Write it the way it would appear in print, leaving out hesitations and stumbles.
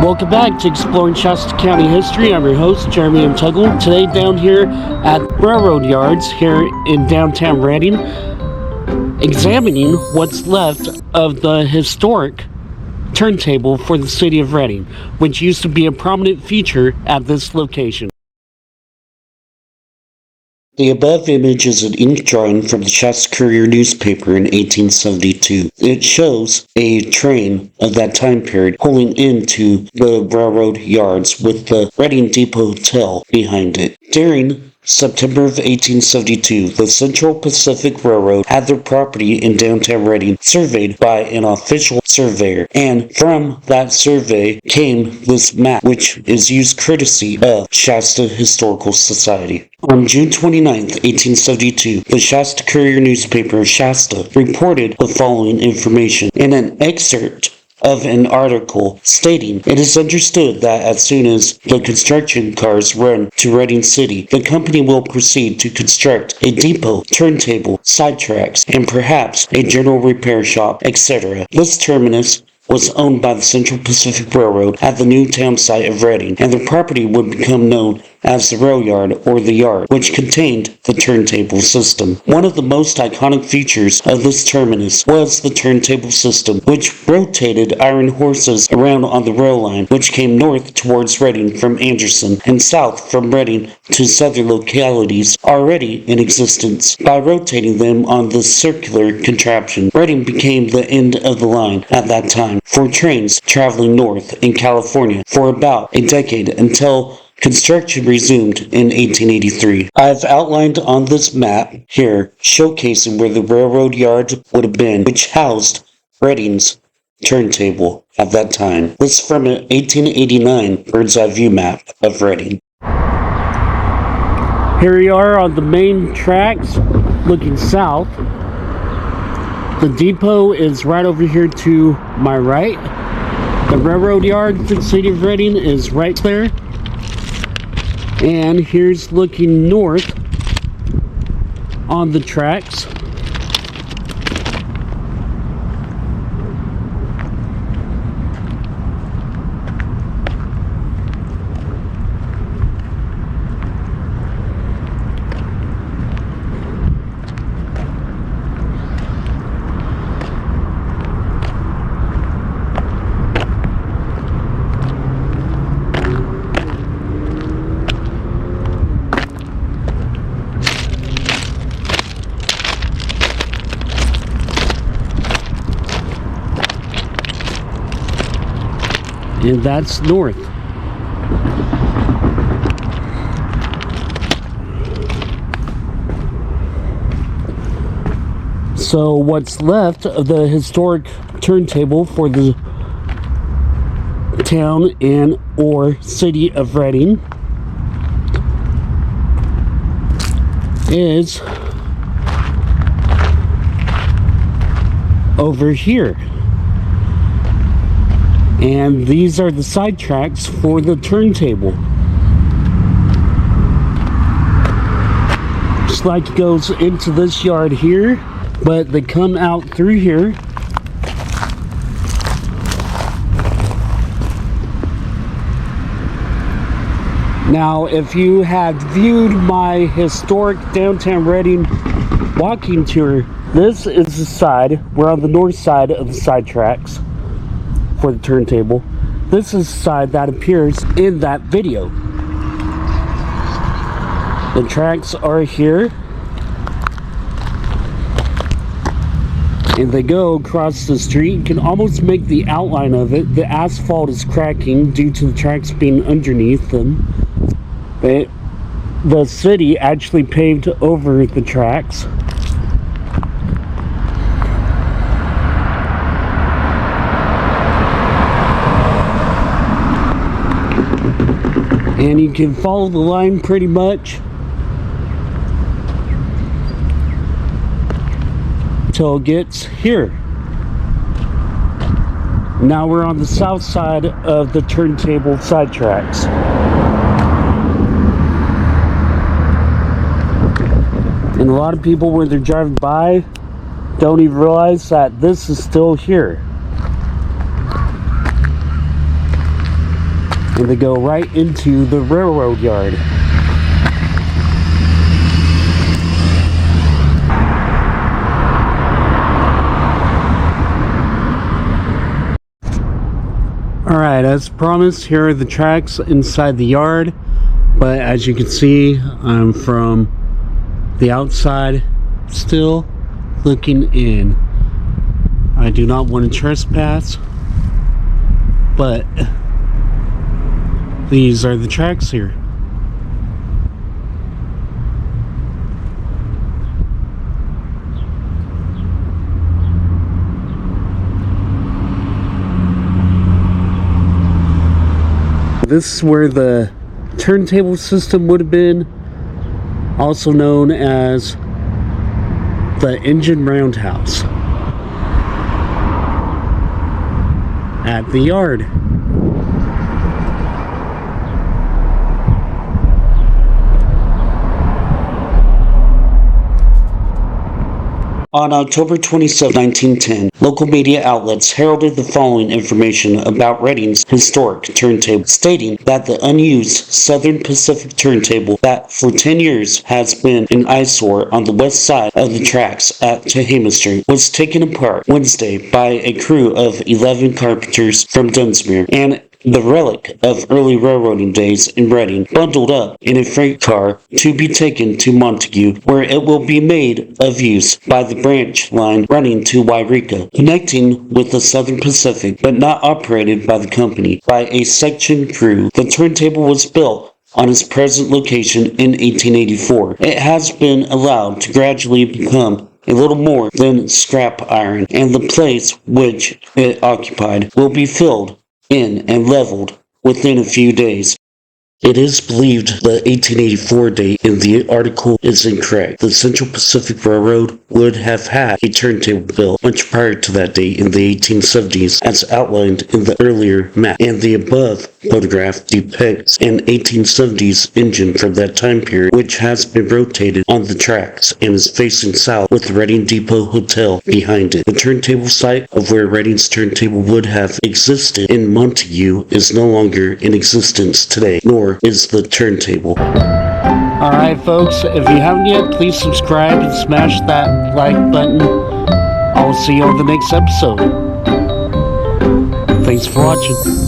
Welcome back to Exploring Shasta County History. I'm your host, Jeremy Montague. Today down here at Railroad Yards here in downtown Reading, examining what's left of the historic turntable for the city of Reading, which used to be a prominent feature at this location. The above image is an ink drawing from the Shasta Courier newspaper in 1872. It shows a train of that time period pulling into the railroad yards with the Reading Depot Hotel behind it. During September of 1872, the Central Pacific Railroad had their property in downtown Reading surveyed by an official surveyor, and from that survey came this map, which is used courtesy of Shasta Historical Society. On June 29, 1872, the Shasta Courier newspaper of Shasta reported the following information in an excerpt of an article stating, "It is understood that as soon as the construction cars run to Reading City, the company will proceed to construct a depot, turntable, sidetracks, and perhaps a general repair shop, etc. This terminus was owned by the Central Pacific Railroad at the new town site of Reading, and the property would become known as the rail yard or the yard, which contained the turntable system. One of the most iconic features of this terminus was the turntable system, which rotated iron horses around on the rail line, which came north towards Reading from Anderson and south from Reading to southern localities already in existence. By rotating them on this circular contraption, Reading became the end of the line at that time for trains traveling north in California for about a decade until construction resumed in 1883. I've outlined on this map here, showcasing where the railroad yard would have been, which housed Reading's turntable at that time. This is from an 1889 bird's eye view map of Reading. Here we are on the main tracks, looking south. The depot is right over here to my right. The railroad yard for the city of Reading is right there. And here's looking north on the tracks. And that's north. So what's left of the historic turntable for the town and or city of Reading is over here. And these are the side tracks for the turntable. Just like it goes into this yard here, but they come out through here. Now, if you had viewed my historic downtown Reading walking tour, this is the side. We're on the north side of the side tracks for the turntable. This is the side that appears in that video. The tracks are here, and they go across the street. You can almost make the outline of it. The asphalt is cracking due to the tracks being underneath them. But the city actually paved over the tracks. And you can follow the line pretty much until it gets here. Now we're on the south side of the turntable side tracks. And a lot of people, when they're driving by, don't even realize that this is still here. and they go right into the railroad yard. Alright, as promised, here are the tracks inside the yard, but as you can see, I'm from the outside still looking in. I do not want to trespass, but these are the tracks here. This is where the turntable system would have been, also known as the engine roundhouse at the yard. On October 27, 1910, local media outlets heralded the following information about Reading's historic turntable, stating that the unused Southern Pacific turntable that for 10 years has been an eyesore on the west side of the tracks at Tehama Street was taken apart Wednesday by a crew of 11 carpenters from Dunsmuir, and the relic of early railroading days in Reading, bundled up in a freight car to be taken to Montague, where it will be made of use by the branch line running to Wairika, connecting with the Southern Pacific, but not operated by the company, by a section crew. The turntable was built on its present location in 1884. It has been allowed to gradually become a little more than scrap iron, and the place which it occupied will be filled in and leveled within a few days. It is believed the 1884 date in the article is incorrect. The Central Pacific Railroad would have had a turntable built much prior to that date in the 1870s, as outlined in the earlier map, and the above photograph depicts an 1870s engine from that time period, which has been rotated on the tracks and is facing south with the Reading Depot Hotel behind it. The turntable site of where Reading's turntable would have existed in Montague is no longer in existence today, nor is the turntable. Alright folks, if you haven't yet, please subscribe and smash that like button. I will see you on the next episode. Thanks for watching.